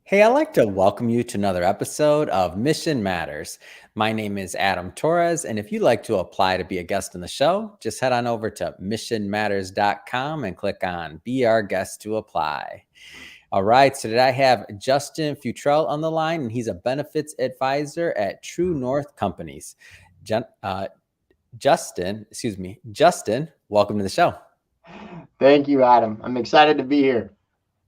Hey, I'd like to welcome you to another episode of Mission Matters. My name is Adam Torres, and if you'd like to apply to be a guest on the show, just head on over to missionmatters.com and click on Be Our Guest to apply. All right, so today I have Justin Futrell on the line, and he's a benefits advisor at TrueNorth Companies. Justin, welcome to the show. Thank you, Adam. I'm excited to be here.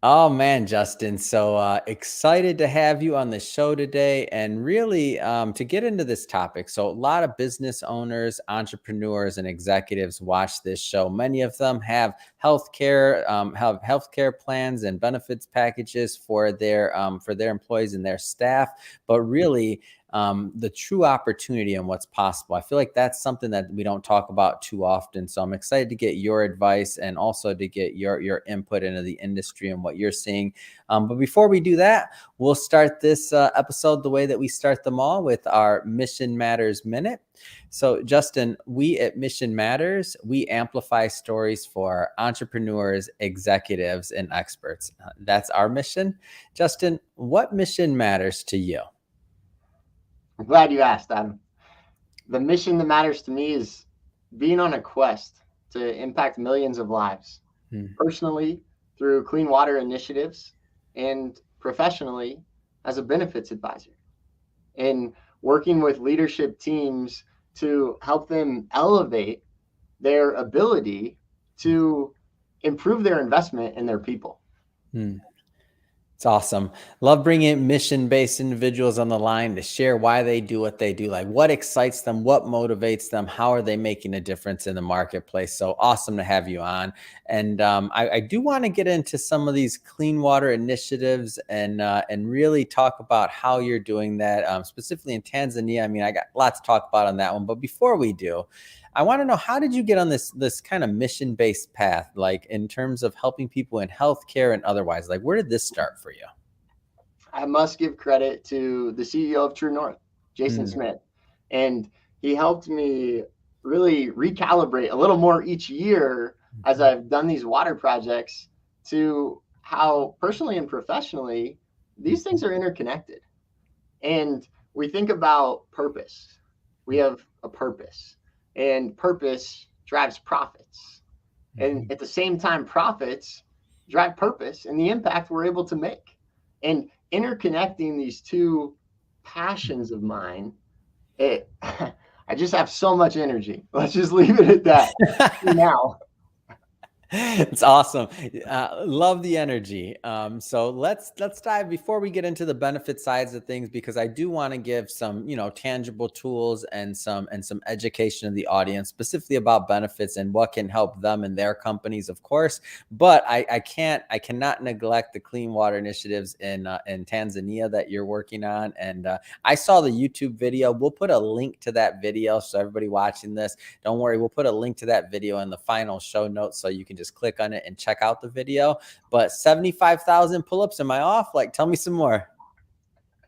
Oh man, Justin. So excited to have you on the show today and really to get into this topic. So a lot of business owners, entrepreneurs, and executives watch this show. Many of them have healthcare plans and benefits packages for their employees and their staff, but really the true opportunity and what's possible. I feel like that's something that we don't talk about too often. So I'm excited to get your advice and also to get your input into the industry and what you're seeing. But before we do that, we'll start this episode the way that we start them all with our Mission Matters Minute. So Justin, we at Mission Matters, we amplify stories for entrepreneurs, executives, and experts. That's our mission. Justin, what mission matters to you? I'm glad you asked, Adam. The mission that matters to me is being on a quest to impact millions of lives, personally through clean water initiatives and professionally as a benefits advisor, and working with leadership teams to help them elevate their ability to improve their investment in their people. It's awesome. Love bringing mission-based individuals on the line to share why they do what they do, like what excites them, what motivates them, how are they making a difference in the marketplace. So awesome to have you on. And I do want to get into some of these clean water initiatives and really talk about how you're doing that, specifically in Tanzania. I mean, I got lots to talk about on that one. But before we do, I want to know, how did you get on this kind of mission-based path, like in terms of helping people in healthcare and otherwise? Like, where did this start for you? I must give credit to the CEO of TrueNorth, Jason Smith, and he helped me really recalibrate a little more each year as I've done these water projects to how personally and professionally these things are interconnected. And we think about purpose. We have a purpose, and purpose drives profits. And at the same time, profits drive purpose and the impact we're able to make. And interconnecting these two passions of mine, I just have so much energy. Let's just leave it at that now. It's awesome. Love the energy. So let's dive before we get into the benefit sides of things, because I do want to give some, tangible tools and some education to the audience, specifically about benefits and what can help them and their companies, of course. But I cannot neglect the clean water initiatives in Tanzania that you're working on. And I saw the YouTube video. We'll put a link to that video. So everybody watching this, don't worry, we'll put a link to that video in the final show notes so you can just click on it and check out the video. But 75,000 pull-ups, am I off? Like, tell me some more.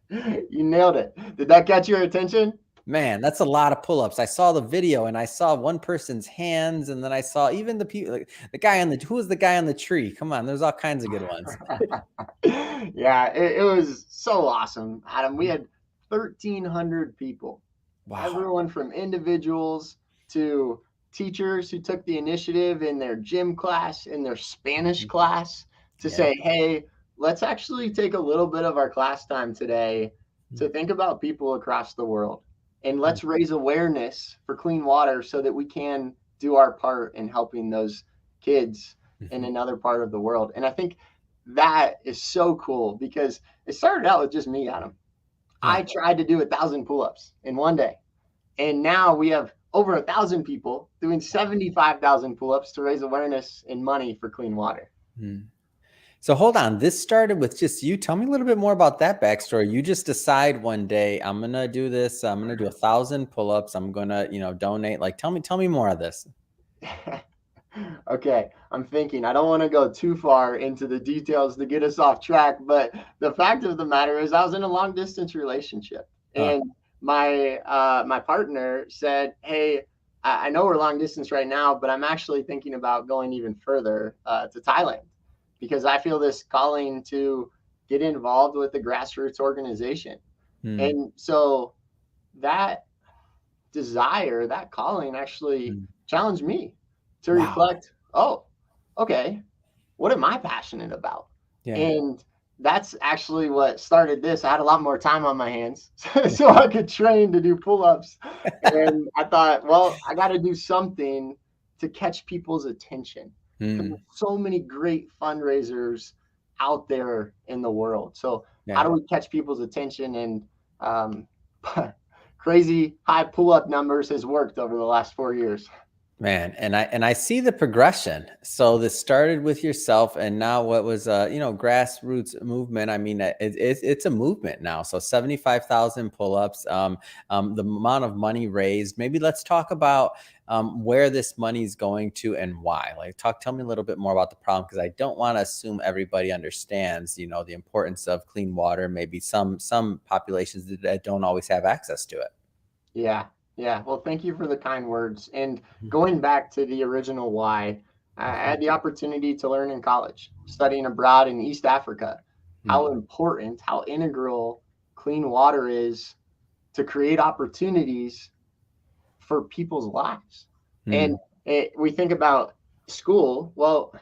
You nailed it. Did that catch your attention? Man, that's a lot of pull-ups. I saw the video and I saw one person's hands, and then I saw even the people, like the guy on who was the guy on the tree? Come on, there's all kinds of good ones. Yeah, it was so awesome, Adam. We had 1,300 people. Wow. Everyone from individuals to teachers who took the initiative in their gym class, in their Spanish class, to say, hey, let's actually take a little bit of our class time today to think about people across the world. And let's raise awareness for clean water so that we can do our part in helping those kids in another part of the world. And I think that is so cool, because it started out with just me, Adam. I tried to do 1,000 pull-ups in one day. And now we have over 1,000 people doing 75,000 pull-ups to raise awareness and money for clean water. So hold on, this started with just you. Tell me a little bit more about that backstory. You just decide one day, I'm gonna do this. I'm gonna do 1,000 pull-ups. I'm gonna, donate. Like, tell me more of this. Okay, I'm thinking. I don't want to go too far into the details to get us off track, but the fact of the matter is, I was in a long distance relationship, and my partner said, hey, I know we're long distance right now, but I'm actually thinking about going even further to Thailand, because I feel this calling to get involved with the grassroots organization. And so that desire, that calling actually challenged me to reflect, oh, okay, what am I passionate about? Yeah. And that's actually what started this. I had a lot more time on my hands so I could train to do pull-ups. And I thought, well, I got to do something to catch people's attention. There's so many great fundraisers out there in the world. So how do we catch people's attention? And crazy high pull-up numbers has worked over the last 4 years. Man, and I see the progression. So this started with yourself, and now what was grassroots movement. I mean, it's a movement now. So 75,000 pull-ups, the amount of money raised. Maybe let's talk about where this money is going to and why. Like, tell me a little bit more about the problem, because I don't want to assume everybody understands, the importance of clean water. Maybe some populations that don't always have access to it. Yeah. Yeah, well, thank you for the kind words. And going back to the original why, I had the opportunity to learn in college, studying abroad in East Africa, how important, how integral clean water is to create opportunities for people's lives. And we think about school. Well,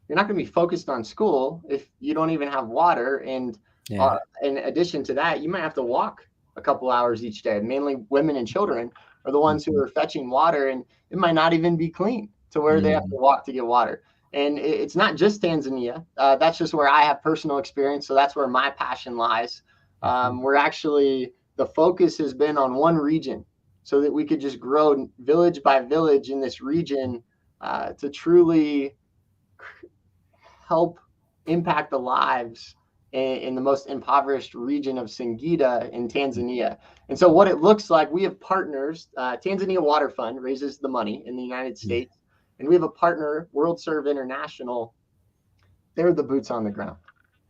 you're not going to be focused on school if you don't even have water. And in addition to that, you might have to walk a couple hours each day. Mainly women and children are the ones who are fetching water, and it might not even be clean to where they have to walk to get water. And it's not just Tanzania. That's just where I have personal experience. So that's where my passion lies. We're actually, the focus has been on one region so that we could just grow village by village in this region to truly help impact the lives in the most impoverished region of Singida in Tanzania. And so what it looks like, we have partners. Tanzania Water Fund raises the money in the United States. And we have a partner, World Serve International. They're the boots on the ground.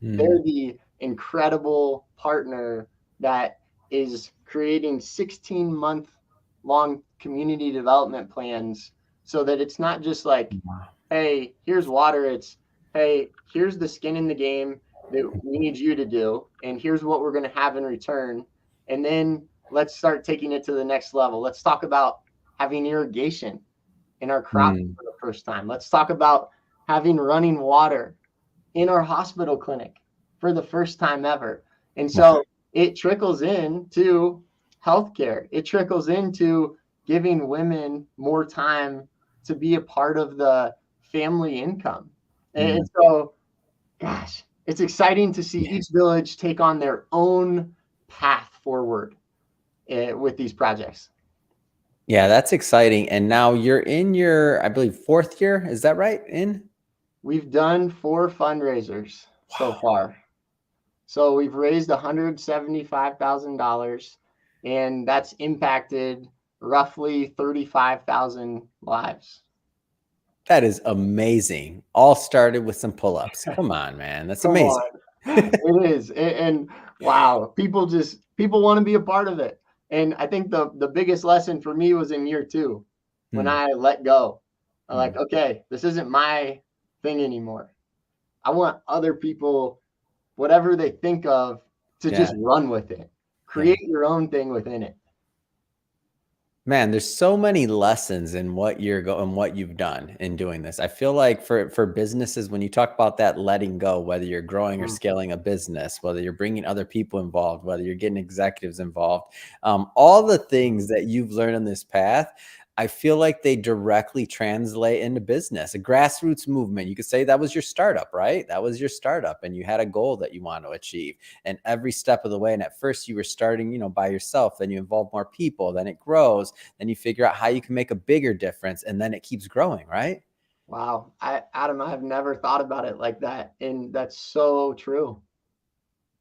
They're the incredible partner that is creating 16-month-long community development plans so that it's not just like, hey, here's water. It's, hey, here's the skin in the game that we need you to do, and here's what we're going to have in return. And then let's start taking it to the next level. Let's talk about having irrigation in our crops for the first time. Let's talk about having running water in our hospital clinic for the first time ever. And so it trickles into healthcare. It trickles into giving women more time to be a part of the family income. And so, gosh, it's exciting to see each village take on their own path forward with these projects. Yeah, that's exciting. And now you're in your, I believe, 4th year. Is that right? We've done 4 fundraisers so far. So we've raised $175,000, and that's impacted roughly 35,000 lives. That is amazing. All started with some pull-ups. Come on, man. That's amazing. It is. And wow, people want to be a part of it. And I think the biggest lesson for me was in year 2 when I let go. I'm like, okay, this isn't my thing anymore. I want other people, whatever they think of, to just run with it. Create your own thing within it. Man, there's so many lessons in what you've done in doing this. I feel like for businesses, when you talk about that letting go, whether you're growing or scaling a business, whether you're bringing other people involved, whether you're getting executives involved, all the things that you've learned in this path, I feel like they directly translate into business. A grassroots movement, you could say that was your startup, right? That was your startup, and you had a goal that you want to achieve. And every step of the way, and at first you were starting, by yourself, then you involve more people, then it grows, then you figure out how you can make a bigger difference, and then it keeps growing, right? Wow. Adam, I've never thought about it like that. And that's so true.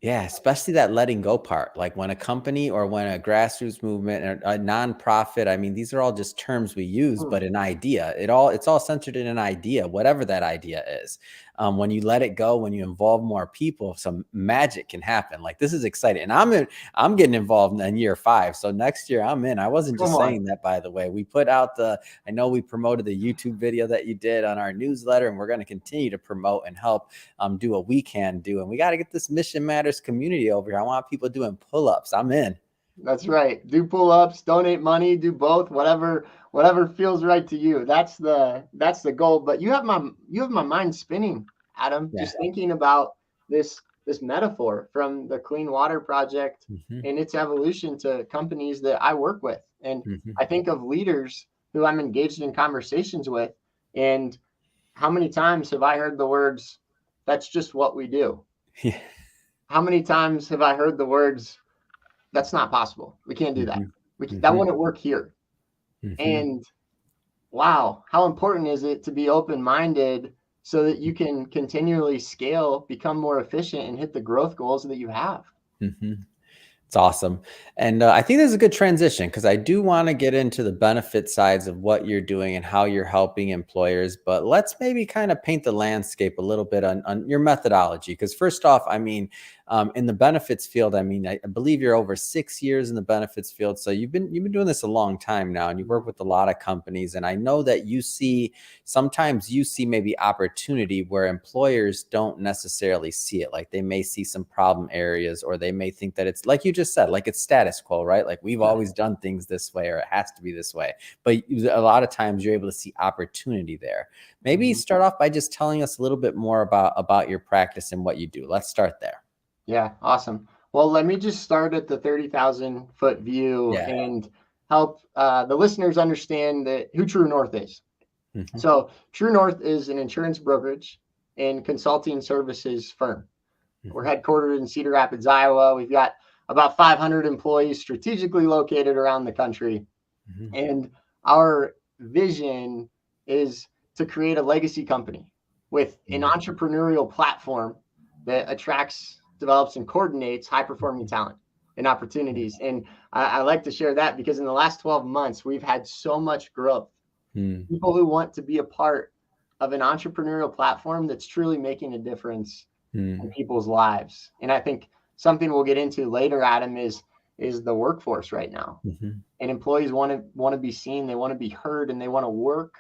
Yeah, especially that letting go part. Like when a company or when a grassroots movement or a nonprofit, I mean, these are all just terms we use, but an idea, it's all centered in an idea, whatever that idea is. when you let it go, when you involve more people, some magic can happen. Like, this is exciting. And I'm getting involved in year 5. So next year I'm in. I wasn't just saying that, by the way. We put out I know we promoted the YouTube video that you did on our newsletter, and we're going to continue to promote and help do what we can do. And we got to get this Mission Matters community over here. I want people doing pull-ups. I'm in. That's right. Do pull-ups, donate money, do both, whatever feels right to you. That's the goal. But you have my mind spinning, Adam, just thinking about this metaphor from the Clean Water Project and its evolution to companies that I work with. And I think of leaders who I'm engaged in conversations with, and how many times have I heard the words, "That's just what we do"? Yeah. How many times have I heard the words, "That's not possible. We can't do that. That wouldn't work here." And wow, how important is it to be open-minded so that you can continually scale, become more efficient, and hit the growth goals that you have? It's awesome. And I think there's a good transition, because I do want to get into the benefit sides of what you're doing and how you're helping employers. But let's maybe kind of paint the landscape a little bit on your methodology. Because first off, I mean, in the benefits field, I mean, I believe you're over 6 years in the benefits field. So you've been doing this a long time now, and you work with a lot of companies. And I know that sometimes you see maybe opportunity where employers don't necessarily see it. Like, they may see some problem areas, or they may think that it's, like you just said, like it's status quo, right? Like, we've always done things this way, or it has to be this way. But a lot of times you're able to see opportunity there. Maybe start off by just telling us a little bit more about your practice and what you do. Let's start there. Yeah, awesome. Well, let me just start at the 30,000-foot view and help the listeners understand who TrueNorth is. So TrueNorth is an insurance brokerage and consulting services firm. We're headquartered in Cedar Rapids, Iowa. We've got about 500 employees strategically located around the country. And our vision is to create a legacy company with an entrepreneurial platform that attracts, develops, and coordinates high-performing talent and opportunities. And I like to share that because in the last 12 months, we've had so much growth. People who want to be a part of an entrepreneurial platform that's truly making a difference in people's lives. And I think something we'll get into later, Adam, is the workforce right now. And employees want to be seen, they want to be heard, and they want to work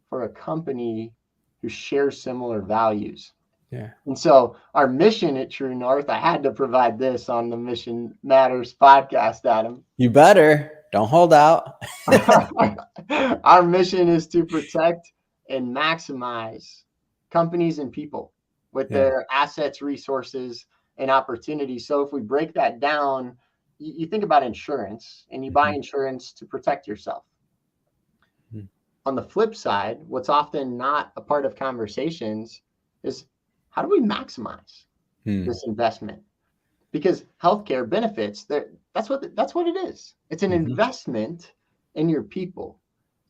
for a company who shares similar values. And so our mission at TrueNorth, I had to provide this on the Mission Matters podcast, Adam. You better. Don't hold out. Our mission is to protect and maximize companies and people with their assets, resources, and opportunities. So if we break that down, you think about insurance, and you buy insurance to protect yourself. On the flip side, what's often not a part of conversations is, how do we maximize this investment? Because healthcare benefits, that's what it is. It's an investment in your people.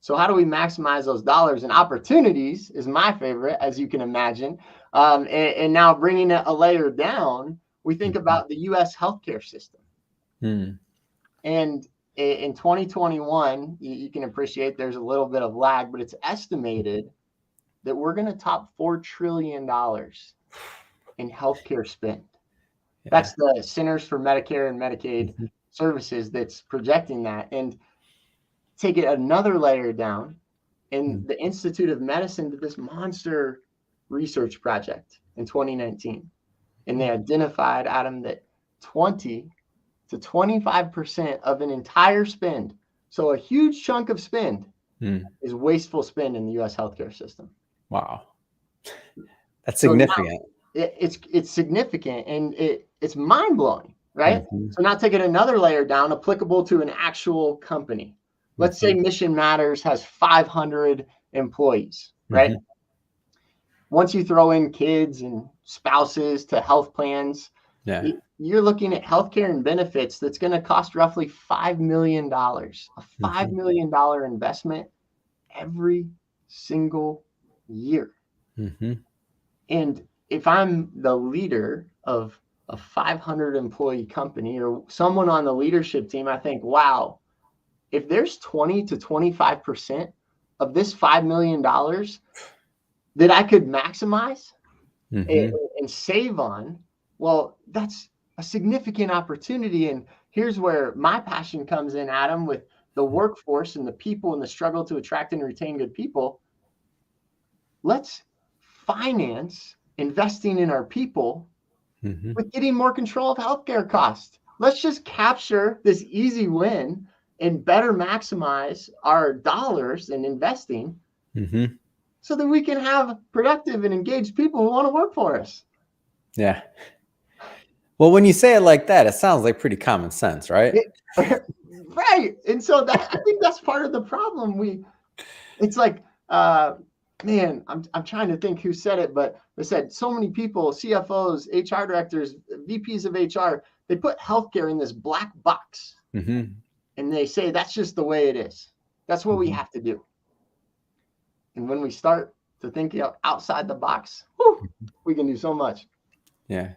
So how do we maximize those dollars? And opportunities is my favorite, as you can imagine. And now bringing it a layer down, we think about the U.S. healthcare system. And in 2021, you can appreciate there's a little bit of lag, but it's estimated that we're going to top $4 trillion in healthcare spend. That's the Centers for Medicare and Medicaid Services that's projecting that. And take it another layer down, and the Institute of Medicine did this monster research project in 2019. And they identified, Adam, that 20 to 25% of an entire spend, so a huge chunk of spend, is wasteful spend in the U.S. healthcare system. Wow. That's significant. So it's significant, and it's mind-blowing, right? So now take it another layer down, applicable to an actual company. Let's say Mission Matters has 500 employees, right? Once you throw in kids and spouses to health plans, you're looking at healthcare and benefits that's going to cost roughly $5 million, a $5 million investment every single year. And if I'm the leader of a 500 employee company, or someone on the leadership team, I think, wow, if there's 20 to 25% of this $5 million that I could maximize, Mm-hmm. and save on, well, that's a significant opportunity. And here's where my passion comes in, Adam, with the workforce and the people and the struggle to attract and retain good people. Let's finance investing in our people Mm-hmm. with getting more control of healthcare costs. Let's just capture this easy win and better maximize our dollars in investing Mm-hmm. so that we can have productive and engaged people who want to work for us. Yeah. Well, when you say it like that, it sounds like pretty common sense, right? Right. And so that, I think that's part of the problem. It's like, man, I'm trying to think who said it, but they said so many people, CFOs, HR directors, VPs of HR, they put healthcare in this black box, Mm-hmm. and they say that's just the way it is. That's what we Mm-hmm. have to do. And when we start to think outside the box, whew, we can do so much. Yeah.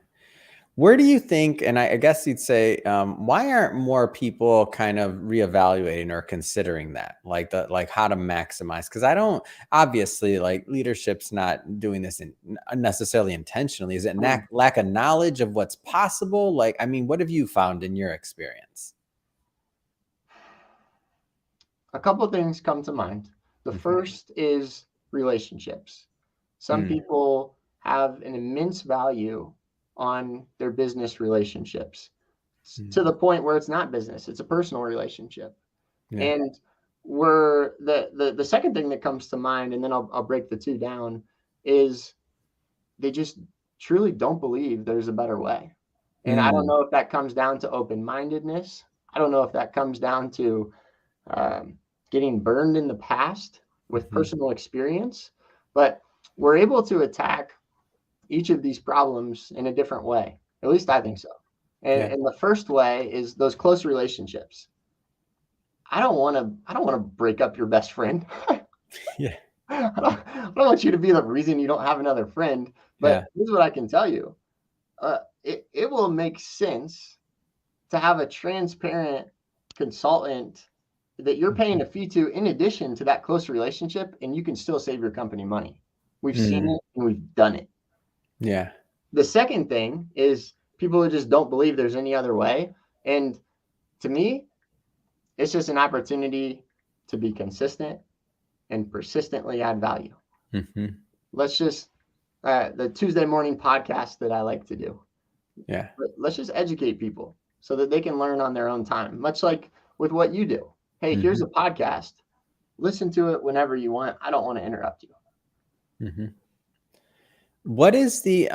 Where do you think, and I guess you'd say, why aren't more people kind of reevaluating or considering that, like how to maximize? Because I don't, obviously, like leadership's not doing this necessarily intentionally. Is it lack of knowledge of what's possible? Like, I mean, what have you found in your experience? A couple of things come to mind. The Mm-hmm. first is relationships. Some people have an immense value on their business relationships to the point where it's not business, it's a personal relationship. Yeah. And we're the second thing that comes to mind, and then I'll break the two down, is they just truly don't believe there's a better way. And I don't know if that comes down to open-mindedness. I don't know if that comes down to getting burned in the past with personal experience, but we're able to attack each of these problems in a different way. At least I think so. Yeah. And the first way is those close relationships. I don't want to break up your best friend. Yeah. I don't want you to be the reason you don't have another friend. But Yeah. here's what I can tell you. It will make sense to have a transparent consultant that you're paying a fee to in addition to that close relationship, and you can still save your company money. We've seen it and we've done it. Yeah. The second thing is people who just don't believe there's any other way. And to me, it's just an opportunity to be consistent and persistently add value. Mm-hmm. Let's just, the Tuesday morning podcast that I like to do. Yeah. Let's just educate people so that they can learn on their own time, much like with what you do. Hey, here's a podcast. Listen to it whenever you want. I don't want to interrupt you. Mm-hmm. What is the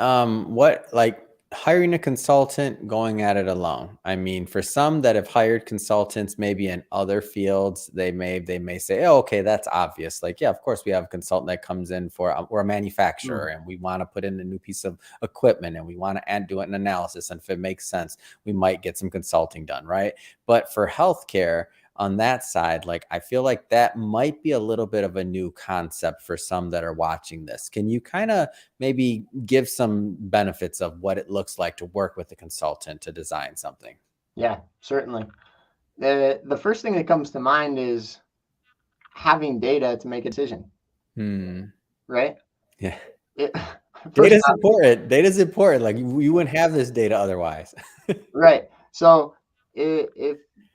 what, like, hiring a consultant, going at it alone? I mean, for some that have hired consultants maybe in other fields, they may say, oh, okay, that's obvious. Like, yeah, of course we have a consultant that comes in for we're a manufacturer and we want to put in a new piece of equipment and we want to do an analysis, and if it makes sense, we might get some consulting done, right? But for healthcare, on that side, like, I feel like that might be a little bit of a new concept for some that are watching this. Can you kind of maybe give some benefits of what it looks like to work with a consultant to design something? Yeah, certainly. The first thing that comes to mind is having data to make a decision, right? Yeah. First Data's important. Data's important. Like, you wouldn't have this data otherwise. right. So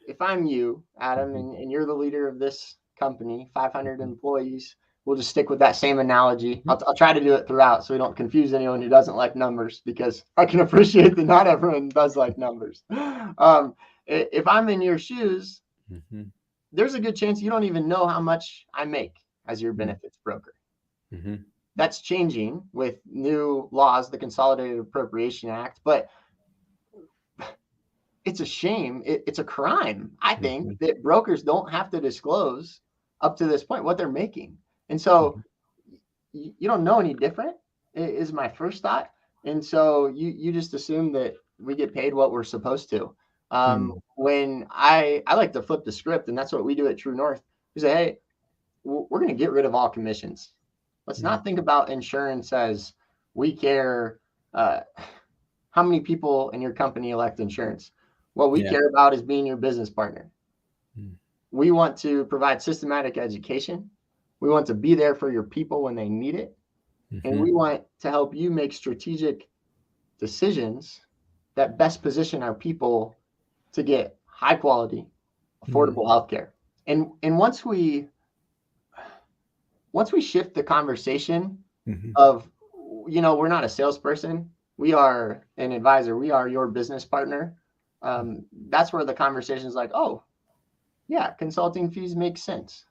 if I'm you, Adam, and you're the leader of this company, 500 employees, we'll just stick with that same analogy. I'll try to do it throughout so we don't confuse anyone who doesn't like numbers, because I can appreciate that not everyone does like numbers. If I'm in your shoes, there's a good chance you don't even know how much I make as your benefits broker. That's changing with new laws, the Consolidated Appropriation Act, but it's a shame. It's a crime, I think, that brokers don't have to disclose up to this point what they're making. And so you don't know any different is my first thought. And so you just assume that we get paid what we're supposed to. When I like to flip the script, and that's what we do at TrueNorth. We say, hey, we're going to get rid of all commissions. Let's not think about insurance as we care how many people in your company elect insurance. What we care about is being your business partner. We want to provide systematic education. We want to be there for your people when they need it. And we want to help you make strategic decisions that best position our people to get high quality, affordable healthcare. And once we shift the conversation of, we're not a salesperson, we are an advisor, we are your business partner. That's where the conversation is like, oh, yeah, consulting fees make sense.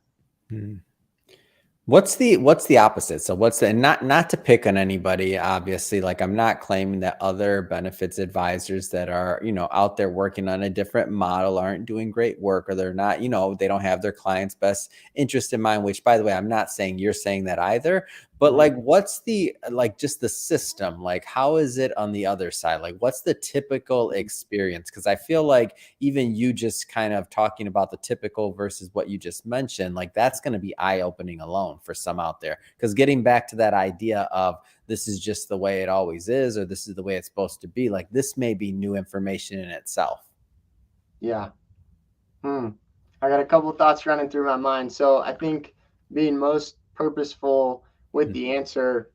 What's the opposite? So what's the, and not to pick on anybody, obviously, like I'm not claiming that other benefits advisors that are, out there working on a different model aren't doing great work, or they're not, they don't have their clients' best interest in mind, which, by the way, I'm not saying you're saying that either. But like, what's just the system? Like, how is it on the other side? Like, what's the typical experience? Because I feel like even you just kind of talking about the typical versus what you just mentioned, like that's going to be eye-opening alone for some out there. Because getting back to that idea of this is just the way it always is, or this is the way it's supposed to be, like this may be new information in itself. Yeah. I got a couple of thoughts running through my mind. So I think being most purposeful with the answer,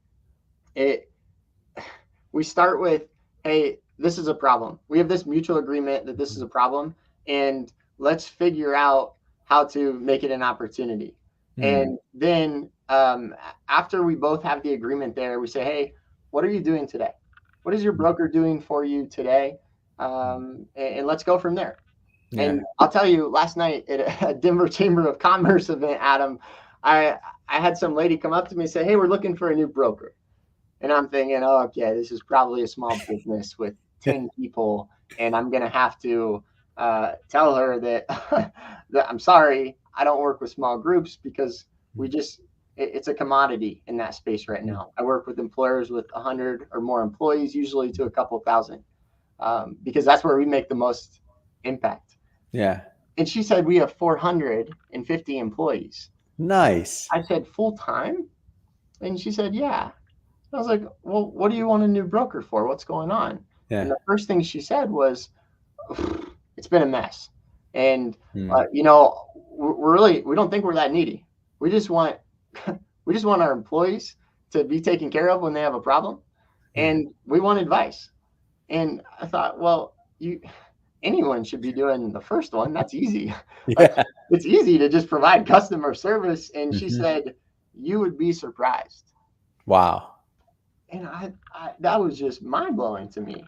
we start with, hey, this is a problem. We have this mutual agreement that this is a problem, and let's figure out how to make it an opportunity. And then after we both have the agreement there, we say, hey, what are you doing today? What is your broker doing for you today? And let's go from there. Yeah. And I'll tell you, last night at a Denver Chamber of Commerce event, Adam, I had some lady come up to me and say, hey, we're looking for a new broker. And I'm thinking, oh, okay, this is probably a small business with 10 people. And I'm going to have to tell her that, that I'm sorry, I don't work with small groups, because it's a commodity in that space right now. I work with employers with 100 or more employees, usually to a couple thousand, because that's where we make the most impact. Yeah. And she said, we have 450 employees. Nice. I said, full time? And she said, yeah. I was like, well, what do you want a new broker for? What's going on? Yeah. And the first thing she said was, it's been a mess. And, we don't think we're that needy. We just want our employees to be taken care of when they have a problem. And we want advice. And I thought, well, anyone should be doing the first one. That's easy. Yeah. It's easy to just provide customer service. And she said, you would be surprised. Wow. And I that was just mind blowing to me.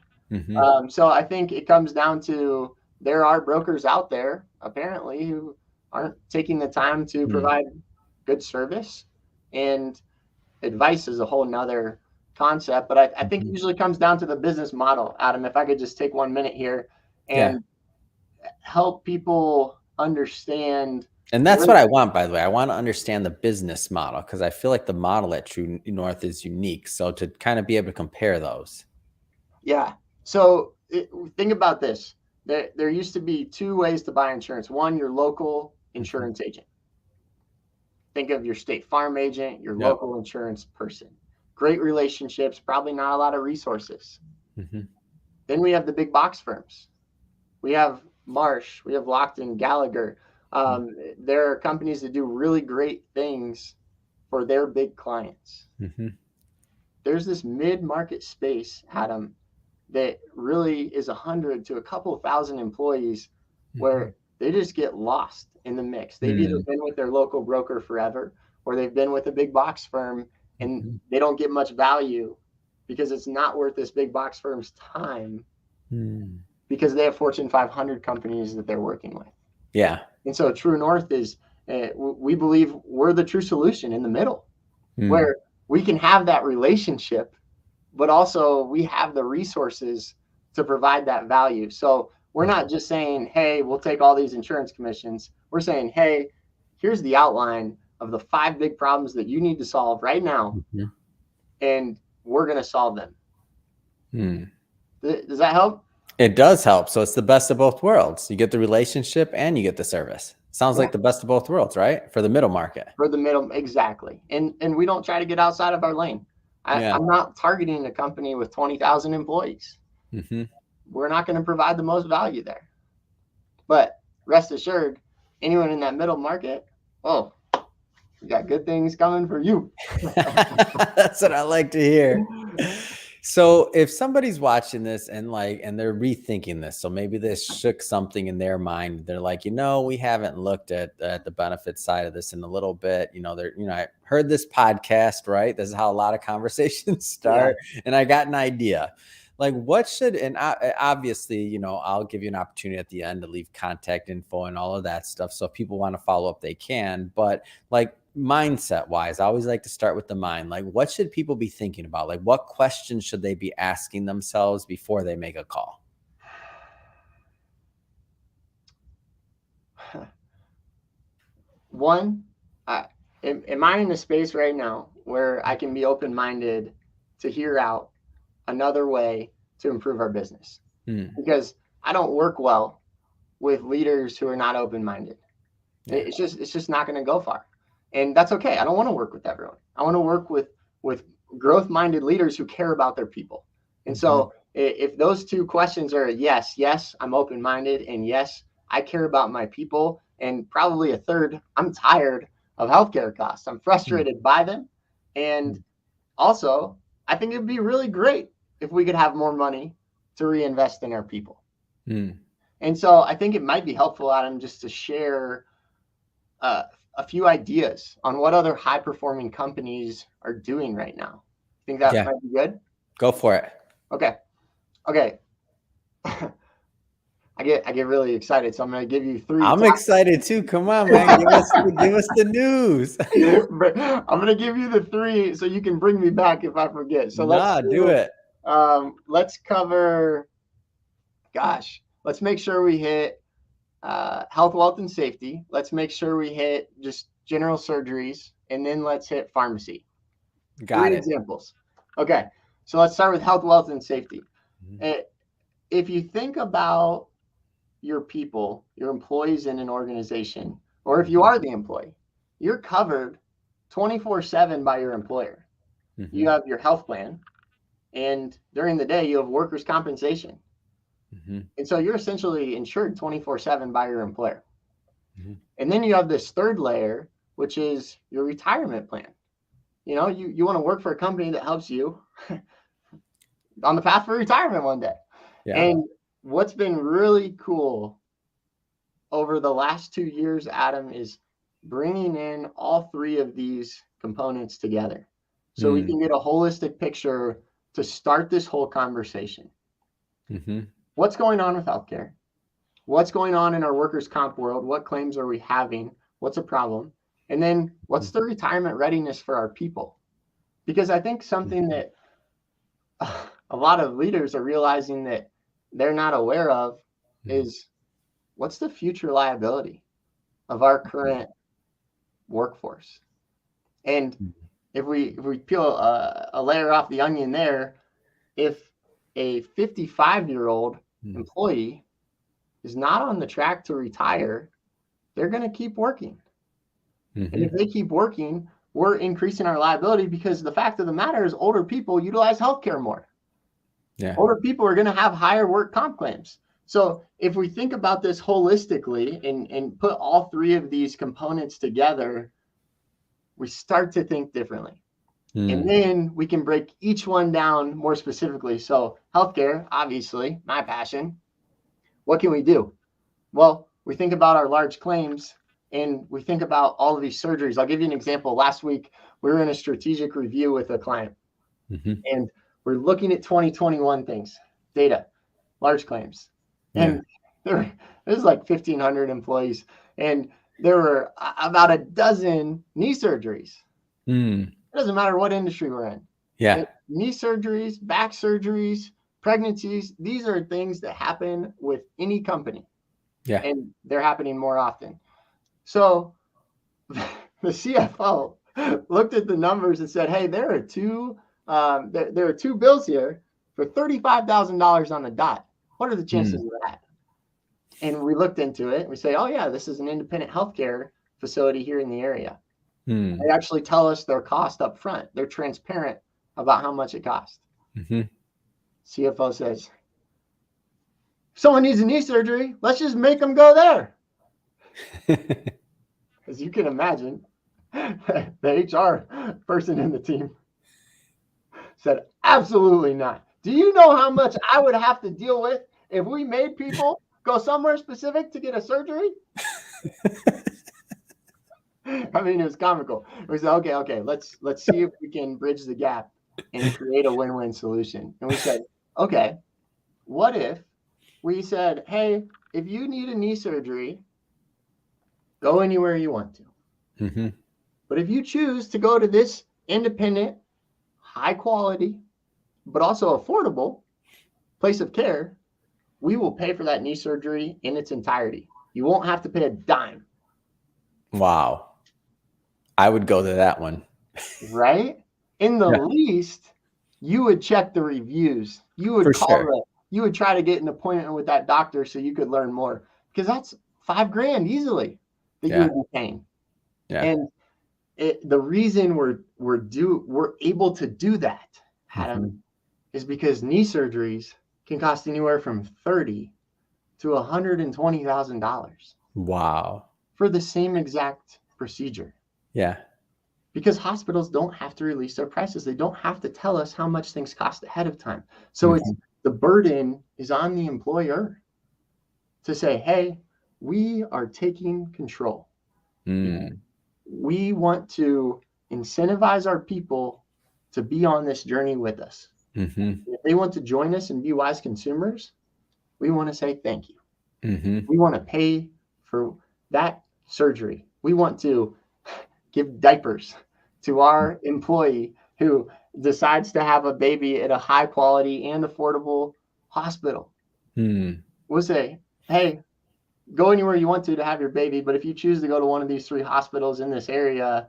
So I think it comes down to, there are brokers out there apparently who aren't taking the time to provide good service, and advice is a whole nother concept. But I think it usually comes down to the business model. Adam, if I could just take 1 minute here and help people understand. And that's what I want, by the way. I want to understand the business model, because I feel like the model at TrueNorth is unique. So to kind of be able to compare those. Yeah. So think about this. There used to be 2 ways to buy insurance. One, your local insurance agent. Think of your State Farm agent, your local insurance person. Great relationships, probably not a lot of resources. Then we have the big box firms. We have Marsh, we have Lockton, Gallagher. There are companies that do really great things for their big clients. There's this mid-market space, Adam, that really is 100 to a couple thousand employees, where they just get lost in the mix. They've either been with their local broker forever, or they've been with a big box firm, and they don't get much value because it's not worth this big box firm's time, because they have Fortune 500 companies that they're working with. Yeah. And so TrueNorth is, we believe we're the true solution in the middle, where we can have that relationship, but also we have the resources to provide that value. So we're not just saying, hey, we'll take all these insurance commissions. We're saying, hey, here's the outline of the 5 big problems that you need to solve right now, and we're going to solve them. Does that help? It does help. So it's the best of both worlds. You get the relationship and you get the service. Sounds like the best of both worlds, right? For the middle market. For the middle, exactly. And we don't try to get outside of our lane. I'm not targeting a company with 20,000 employees. We're not going to provide the most value there. But rest assured, anyone in that middle market, We got good things coming for you. That's what I like to hear. So if somebody's watching this and they're rethinking this, so maybe this shook something in their mind. They're like, we haven't looked at the benefit side of this in a little bit. I heard this podcast, right? This is how a lot of conversations start. Yeah. And I got an idea. Like obviously, I'll give you an opportunity at the end to leave contact info and all of that stuff. So if people want to follow up, they can. But mindset wise, I always like to start with the mind. Like, what should people be thinking about? Like, what questions should they be asking themselves before they make a call? One, am I in a space right now where I can be open-minded to hear out another way to improve our business? Because I don't work well with leaders who are not open-minded. Yeah. It's just not going to go far. And that's okay. I don't want to work with everyone. I want to work with growth-minded leaders who care about their people. And so if those two questions are yes, I'm open-minded, and yes, I care about my people, and probably a third, I'm tired of healthcare costs. I'm frustrated by them. And also, I think it'd be really great if we could have more money to reinvest in our people. And so I think it might be helpful, Adam, just to share a few ideas on what other high-performing companies are doing right now. Think that might be good? Go for it. Okay. I get really excited, so I'm going to give you three. I'm excited too. Come on, man. Give us the news. I'm going to give you the three so you can bring me back if I forget. So let's do it. Let's cover, let's make sure we hit health, wealth, and safety. Let's make sure we hit just general surgeries, and then let's hit pharmacy. Got it. Examples. Okay, so let's start with health, wealth, and safety. If you think about your people, your employees in an organization, or if you are the employee, you're covered 24/7 by your employer. You have your health plan, and during the day, you have workers' compensation. And so you're essentially insured 24/7 by your employer. And then you have this third layer, which is your retirement plan. You want to work for a company that helps you on the path for retirement one day. Yeah. And what's been really cool over the last 2 years, Adam, is bringing in all three of these components together so we can get a holistic picture to start this whole conversation. What's going on with healthcare? What's going on in our workers' comp world? What claims are we having? What's a problem? And then what's the retirement readiness for our people? Because I think something that a lot of leaders are realizing that they're not aware of is what's the future liability of our current workforce? And if we peel a layer off the onion there, if a 55-year-old employee is not on the track to retire, they're going to keep working. And if they keep working, we're increasing our liability because the fact of the matter is older people utilize healthcare more. Yeah. Older people are going to have higher work comp claims. So if we think about this holistically and put all three of these components together, we start to think differently. And then we can break each one down more specifically. So healthcare, obviously, my passion. What can we do? Well, we think about our large claims and we think about all of these surgeries. I'll give you an example. Last week, we were in a strategic review with a client and we're looking at 2021 things, data, large claims. And there's like 1,500 employees and there were about a dozen knee surgeries. It doesn't matter what industry we're in. Knee surgeries, back surgeries, pregnancies, these are things that happen with any company. And they're happening more often. So the CFO looked at the numbers and said, hey, there are two bills here for $35,000 on the dot. What are the chances of that? And we looked into it. We say, oh, yeah, this is an independent healthcare facility here in the area. They actually tell us their cost up front. They're transparent about how much it costs. CFO says, if someone needs a knee surgery, let's just make them go there. As you can imagine, The HR person in the team said, absolutely not. Do you know how much I would have to deal with if we made people go somewhere specific to get a surgery? I mean, it was comical. We said, okay, let's see if we can bridge the gap and create a win-win solution. And we said, okay, what if we said, hey, if you need a knee surgery, go anywhere you want to. Mm-hmm. But if you choose to go to this independent, high quality, but also affordable place of care, we will pay for that knee surgery in its entirety. You won't have to pay a dime. Wow. I would go to that one. Right? In the least, you would check the reviews. You would you would try to get an appointment with that doctor so you could learn more. Because that's $5,000 easily that you would be paying. Yeah. And the reason we're able to do that, Adam, is because knee surgeries can cost anywhere from $30,000 to $120,000. Wow. For the same exact procedure. Yeah. Because hospitals don't have to release their prices. They don't have to tell us how much things cost ahead of time. So it's the burden is on the employer to say, hey, we are taking control. We want to incentivize our people to be on this journey with us. If they want to join us and be wise consumers, we want to say thank you. We want to pay for that surgery. We want to give diapers to our employee who decides to have a baby at a high quality and affordable hospital. We'll say, hey, go anywhere you want to have your baby, but if you choose to go to one of these 3 hospitals in this area,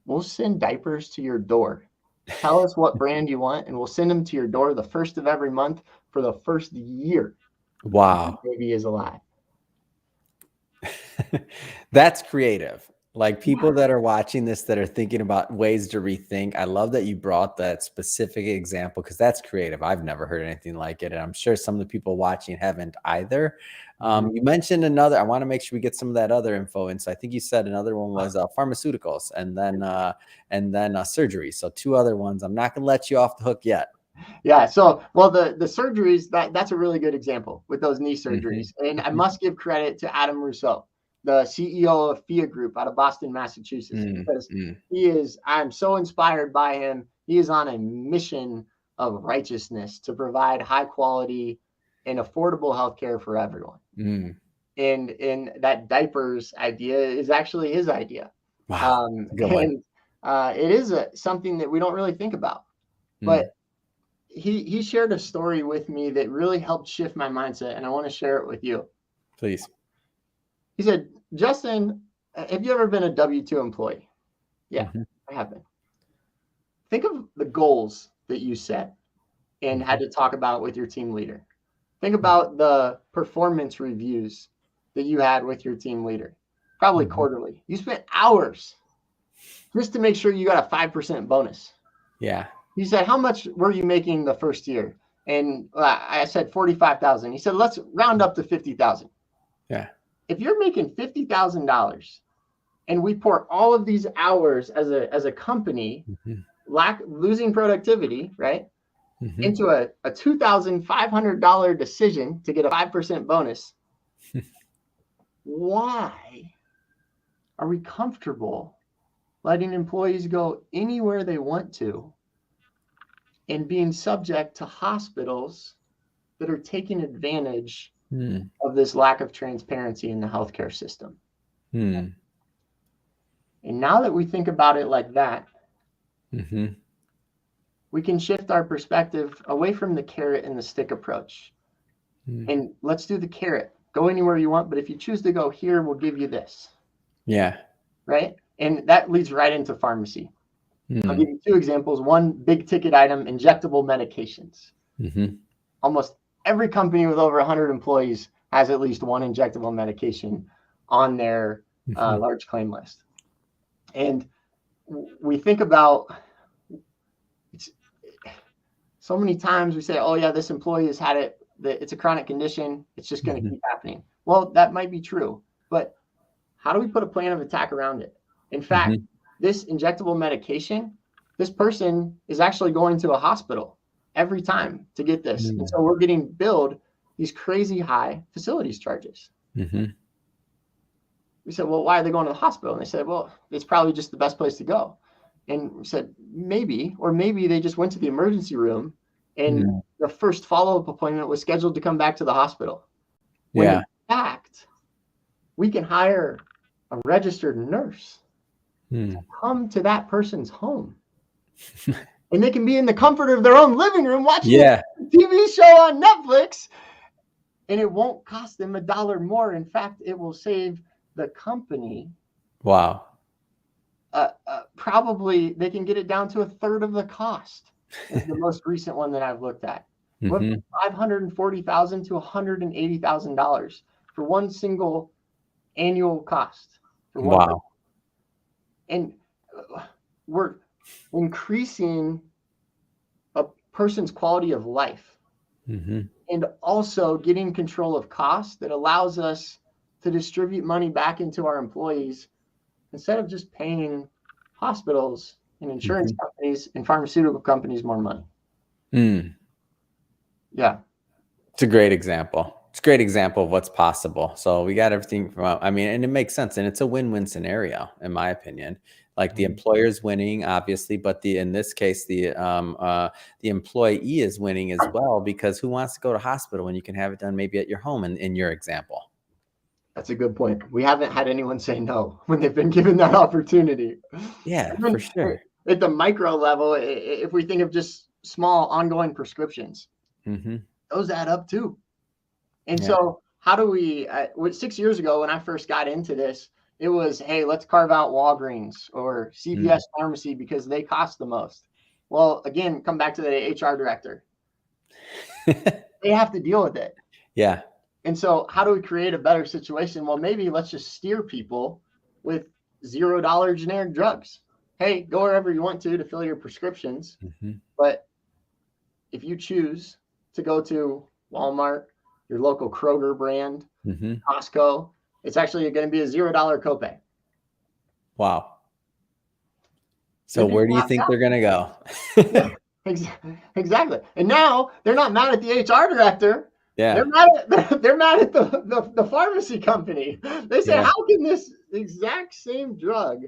we'll send diapers to your door. Tell us what brand you want, and we'll send them to your door the first of every month for the first year. Wow. The baby is alive. That's creative. Like people that are watching this that are thinking about ways to rethink. I love that you brought that specific example because that's creative. I've never heard anything like it. And I'm sure some of the people watching haven't either. You mentioned another, I want to make sure we get some of that other info. And so I think you said another one was pharmaceuticals and then surgery. So 2 other ones. I'm not going to let you off the hook yet. Yeah. So, well, the surgeries, that's a really good example with those knee surgeries. And I must give credit to Adam Rousseau, the CEO of FIA Group out of Boston, Massachusetts, because I'm so inspired by him. He is on a mission of righteousness to provide high quality and affordable healthcare for everyone. And that diapers idea is actually his idea. Wow. It is something that we don't really think about, but he shared a story with me that really helped shift my mindset, and I want to share it with you. Please. He said, Justin, have you ever been a W-2 employee? Yeah, I have been. Think of the goals that you set and had to talk about with your team leader. Think about the performance reviews that you had with your team leader, probably quarterly. You spent hours just to make sure you got a 5% bonus. Yeah. He said, how much were you making the first year? And I said 45,000. He said, let's round up to 50,000. Yeah. If you're making $50,000 and we pour all of these hours as a company, losing productivity, right, into a $2,500 decision to get a 5% bonus, why are we comfortable letting employees go anywhere they want to and being subject to hospitals that are taking advantage of this lack of transparency in the healthcare system? And now that we think about it like that, we can shift our perspective away from the carrot and the stick approach. And let's do the carrot. Go anywhere you want, but if you choose to go here, we'll give you this. Yeah. Right? And that leads right into pharmacy. I'll give you 2 examples. One, big ticket item, injectable medications. Almost every company with over 100 employees has at least one injectable medication on their large claim list. And we think about so many times we say, oh yeah, this employee has had it, it's a chronic condition, it's just going to keep happening. Well, that might be true, but how do we put a plan of attack around it? In fact, this injectable medication, this person is actually going to a hospital every time to get this. And so we're getting billed these crazy high facilities charges. We said, well, why are they going to the hospital? And they said, well, it's probably just the best place to go. And we said, maybe, or maybe they just went to the emergency room and the first follow-up appointment was scheduled to come back to the hospital. When in fact, we can hire a registered nurse to come to that person's home. And they can be in the comfort of their own living room watching a TV show on Netflix, and it won't cost them $1 more. In fact, it will save the company. Wow. Probably they can get it down to a third of the cost. Is the most recent one that I've looked at. $540,000 to $180,000 for one single annual cost. For one person. And we're increasing a person's quality of life, and also getting control of costs that allows us to distribute money back into our employees instead of just paying hospitals and insurance companies and pharmaceutical companies more money. Yeah. It's a great example. It's a great example of what's possible. So we got everything from, I mean, and it makes sense. And it's a win-win scenario, in my opinion. Like the employer's winning, obviously, but in this case, the employee is winning as well, because who wants to go to hospital when you can have it done maybe at your home in your example? That's a good point. We haven't had anyone say no when they've been given that opportunity. Yeah, for sure. At the micro level, if we think of just small ongoing prescriptions, those add up too. And so how do we, 6 years ago when I first got into this, it was, hey, let's carve out Walgreens or CVS Pharmacy because they cost the most. Well, again, come back to the HR director. They have to deal with it. Yeah. And so how do we create a better situation? Well, maybe let's just steer people with $0 generic drugs. Hey, go wherever you want to fill your prescriptions. But if you choose to go to Walmart, your local Kroger brand, Costco, it's actually going to be a $0 copay. Wow. So where do you think they're going to go? Exactly. And now they're not mad at the HR director. Yeah. They're mad at the pharmacy company. They say, how can this exact same drug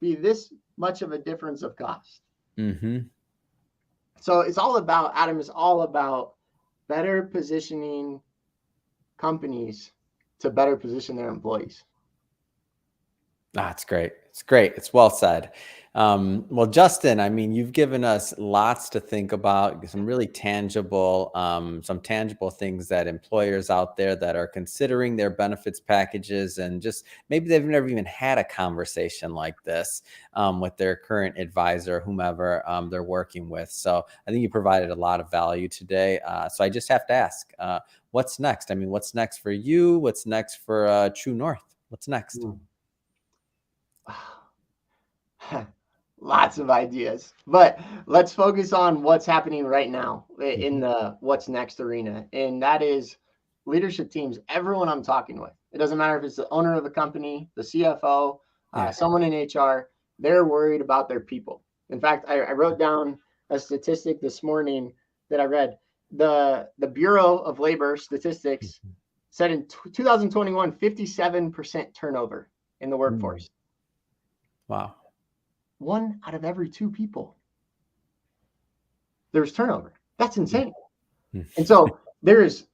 be this much of a difference of cost? So it's all about, Adam, is all about better positioning companies to better position their employees. That's great. It's great. It's well said. Well, Justin, I mean, you've given us lots to think about, some really tangible, some tangible things that employers out there that are considering their benefits packages, and just maybe they've never even had a conversation like this with their current advisor, whomever they're working with. So I think you provided a lot of value today. So I just have to ask, what's next? I mean, what's next for you? What's next for TrueNorth? What's next? Lots of ideas, but let's focus on what's happening right now in the what's next arena. And that is leadership teams, everyone I'm talking with. It doesn't matter if it's the owner of a company, the CFO, someone in HR, they're worried about their people. In fact, I wrote down a statistic this morning that I read. The Bureau of Labor Statistics said in 2021, 57% turnover in the workforce. Wow. 1 out of every 2 people, there's turnover. That's insane. And so there is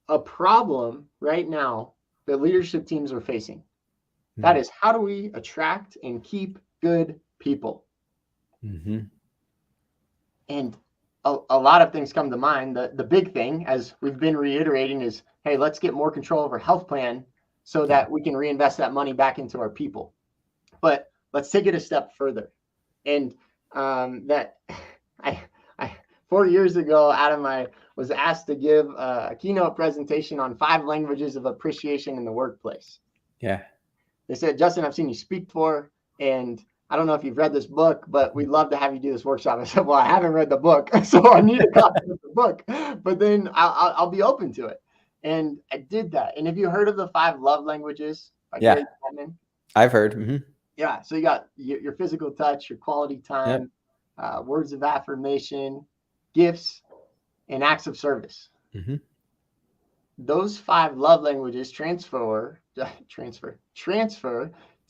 a problem right now that leadership teams are facing. That is, how do we attract and keep good people? And a lot of things come to mind. The big thing, as we've been reiterating, is, hey, let's get more control over health plan so that we can reinvest that money back into our people. But let's take it a step further. And 4 years ago, Adam, I was asked to give a keynote presentation on 5 languages of appreciation in the workplace. Yeah. They said, Justin, I've seen you speak before, and I don't know if you've read this book, but we'd love to have you do this workshop. I said, well, I haven't read the book, so I need a copy of the book, but then I'll be open to it. And I did that. And have you heard of the 5 love languages by Gary Chapman? I've heard. Yeah. So you got your physical touch, your quality Yep. time, words of affirmation, gifts, and acts of service. Mm-hmm. Those 5 love languages transfer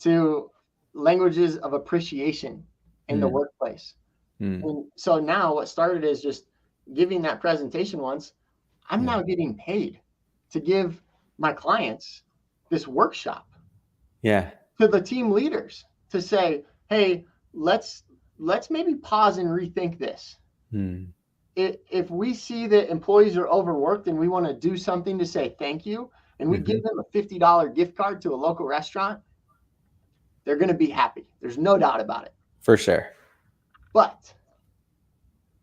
to languages of appreciation in the workplace. And so now what started is just giving that presentation once. I'm Yeah. now getting paid to give my clients this workshop Yeah. to the team leaders to say, hey, let's maybe pause and rethink this. Mm. If we see that employees are overworked and we want to do something to say thank you, and we Mm-hmm. give them a $50 gift card to a local restaurant, they're going to be happy. There's no doubt about it. For sure. But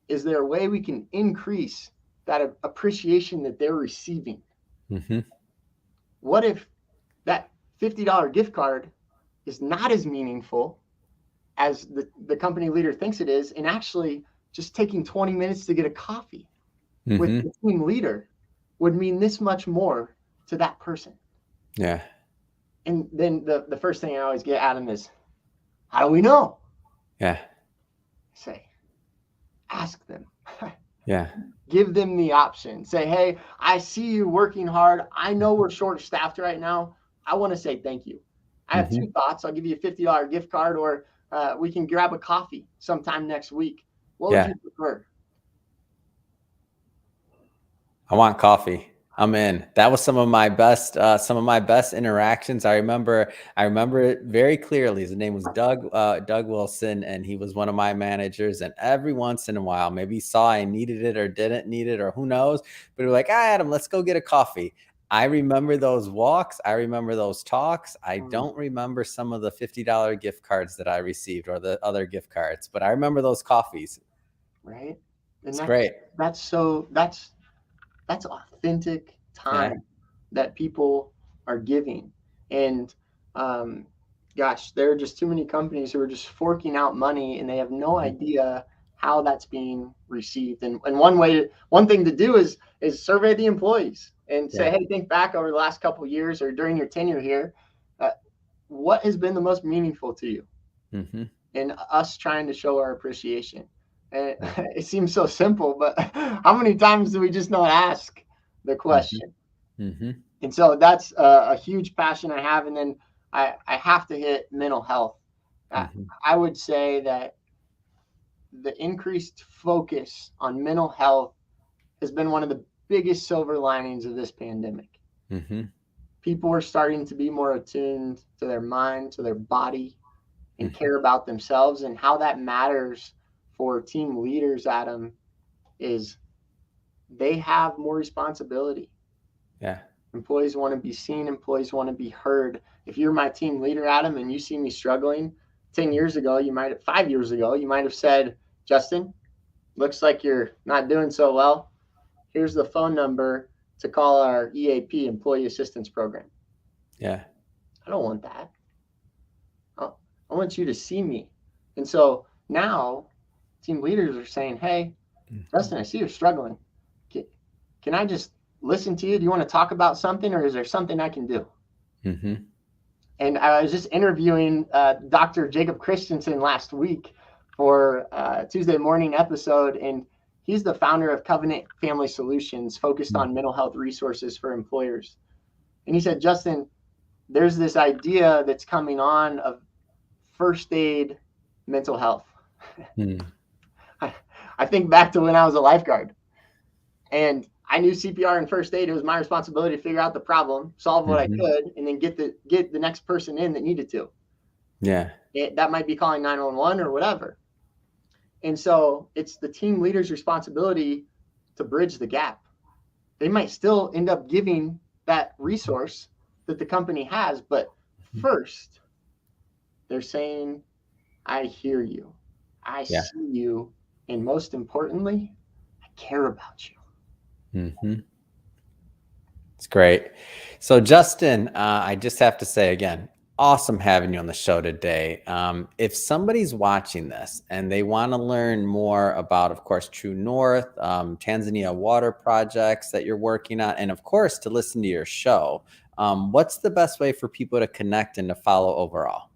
is there a way we can increase that appreciation that they're receiving? Mm-hmm. What if that $50 gift card is not as meaningful as the company leader thinks it is, and actually just taking 20 minutes to get a coffee with Mm-hmm. the team leader would mean this much more to that person? Yeah. And then the first thing I always get at them is, how do we know? Yeah. I say, ask them. Yeah. Give them the option. Say, hey, I see you working hard. I know we're short staffed right now. I want to say thank you. I have Mm-hmm. 2 thoughts. I'll give you a $50 gift card, or we can grab a coffee sometime next week. What would Yeah. you prefer? I want coffee. I'm in. That was some of my best interactions. I remember it very clearly. His name was Doug Wilson, and he was one of my managers. And every once in a while, maybe he saw I needed it or didn't need it, or who knows, but we're like, Adam, let's go get a coffee. I remember those walks. I remember those talks. I don't remember some of the $50 gift cards that I received or the other gift cards, but I remember those coffees. Right. And It's great. that's authentic Yeah. time that people are giving. And gosh, there are just too many companies who are just forking out money and they have no Mhm. idea how that's being received. And one thing to do is survey the employees and say, Yeah. hey, think back over the last couple of years or during your tenure here, uh, what has been the most meaningful to you? Mm-hmm. And us trying to show our appreciation. And Yeah. it seems so simple, but how many times do we just not ask the Mm-hmm. question? Mm-hmm. And so that's a huge passion I have. And then I have to hit mental health. I, Mm-hmm. I would say that the increased focus on mental health has been one of the biggest silver linings of this pandemic. Mm-hmm. People are starting to be more attuned to their mind, to their body, and Mm-hmm. care about themselves. And how that matters for team leaders, Adam, is they have more responsibility. Yeah. Employees want to be seen, employees want to be heard. If you're my team leader, Adam, and you see me struggling, 10 years ago, 5 years ago, you might have said, Justin, looks like you're not doing so well. Here's the phone number to call our EAP, Employee Assistance Program. Yeah. I don't want that. I want you to see me. And so now team leaders are saying, hey, Mm-hmm. Justin, I see you're struggling. Can I just listen to you? Do you want to talk about something, or is there something I can do? Mm-hmm. And I was just interviewing Dr. Jacob Christensen last week for a Tuesday morning episode, and he's the founder of Covenant Family Solutions, focused on mental health resources for employers. And he said, Justin, there's this idea that's coming on of first aid mental health. Mm-hmm. I think back to when I was a lifeguard, and I knew CPR and first aid. It was my responsibility to figure out the problem, solve what I Mm-hmm. could, and then get the next person in that needed to. Yeah. That might be calling 911 or whatever. And so it's the team leader's responsibility to bridge the gap. They might still end up giving that resource that the company has, but first they're saying, I hear you, I Yeah. see you, and most importantly, I care about you. Mm-hmm. It's great. So, Justin, I just have to say again, awesome having you on the show today. If somebody's watching this and they want to learn more about, of course, TrueNorth, Tanzania water projects that you're working on, and of course, to listen to your show, what's the best way for people to connect and to follow overall?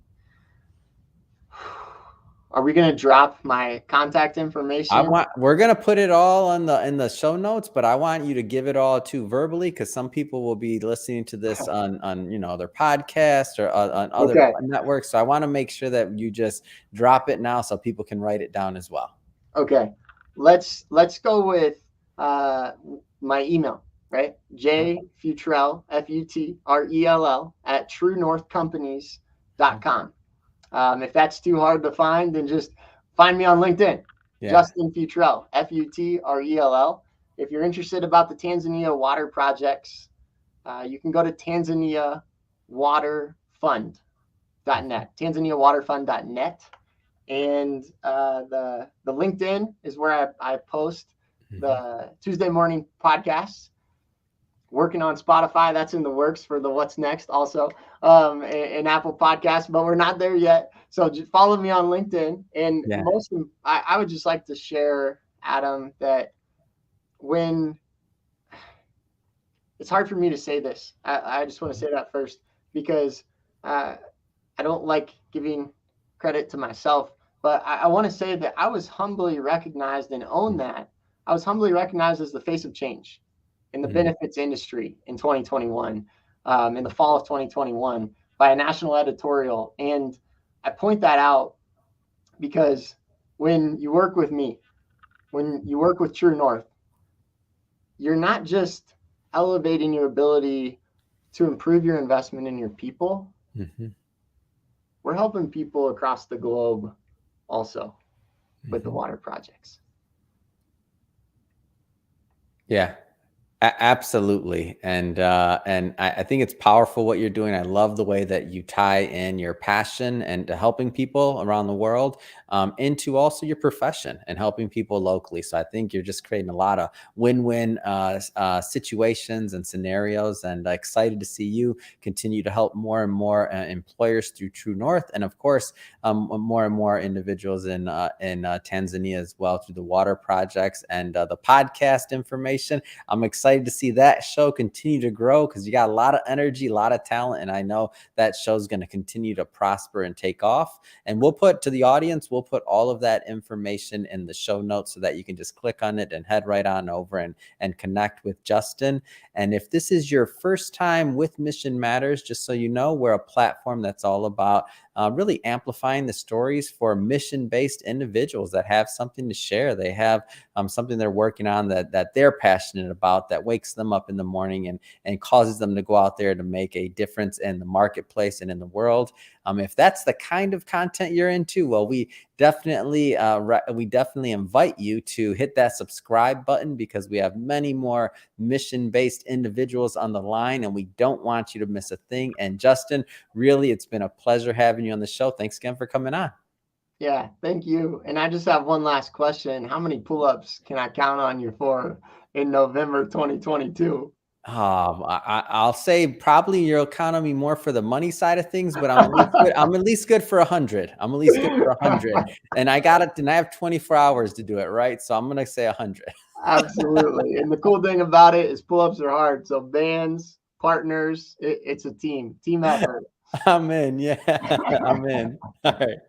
Are we going to drop my contact information? We're gonna put it all in the show notes, but I want you to give it all to verbally, because some people will be listening to this on their podcast or on other networks. So I want to make sure that you just drop it now so people can write it down as well. Okay, let's go with my email, right? Futrell, Futrell at TrueNorthCompanies.com. If that's too hard to find, then just find me on LinkedIn. Yeah. Justin Futrell, Futrell. If you're interested about the Tanzania water projects, you can go to TanzaniaWaterFund.net, TanzaniaWaterFund.net. And the LinkedIn is where I post the Tuesday morning podcasts. Working on Spotify, that's in the works for the what's next also, and Apple Podcasts, but we're not there yet. So just follow me on LinkedIn. And I would just like to share, Adam, that when it's hard for me to say this, I just want to say that first, because I don't like giving credit to myself, but I want to say that I was humbly recognized and own that. I was humbly recognized as the face of change in the benefits industry in 2021, in the fall of 2021, by a national editorial. And I point that out because when you work with me, when you work with TrueNorth, you're not just elevating your ability to improve your investment in your people. We're helping people across the globe also with the water projects. Yeah. Absolutely. And I think it's powerful what you're doing. I love the way that you tie in your passion and to helping people around the world into also your profession and helping people locally. So I think you're just creating a lot of win-win situations and scenarios, and excited to see you continue to help more and more employers through TrueNorth, and of course more and more individuals in Tanzania as well through the water projects and the podcast information. I'm excited to see that show continue to grow, because you got a lot of energy, a lot of talent, and I know that show's going to continue to prosper and take off. And we'll put to the audience, we'll put all of that information in the show notes so that you can just click on it and head right on over and connect with Justin. And if this is your first time with Mission Matters, just so you know, we're a platform that's all about really amplifying the stories for mission-based individuals that have something to share. They have something they're working on that they're passionate about, that wakes them up in the morning and causes them to go out there to make a difference in the marketplace and in the world. If that's the kind of content you're into, well, we definitely invite you to hit that subscribe button, because we have many more mission-based individuals on the line, and we don't want you to miss a thing. And Justin, really, it's been a pleasure having you on the show. Thanks again for coming on. Yeah, thank you. And I just have one last question. How many pull-ups can I count on you for in November 2022? I'll say probably you'll count on me more for the money side of things, but I'm at least good for 100. I'm at least good for 100. And I got it, and I have 24 hours to do it, right? So I'm going to say 100. Absolutely. And the cool thing about it is pull-ups are hard. So bands, partners, it's a team effort. I'm in. Yeah, I'm in. All right.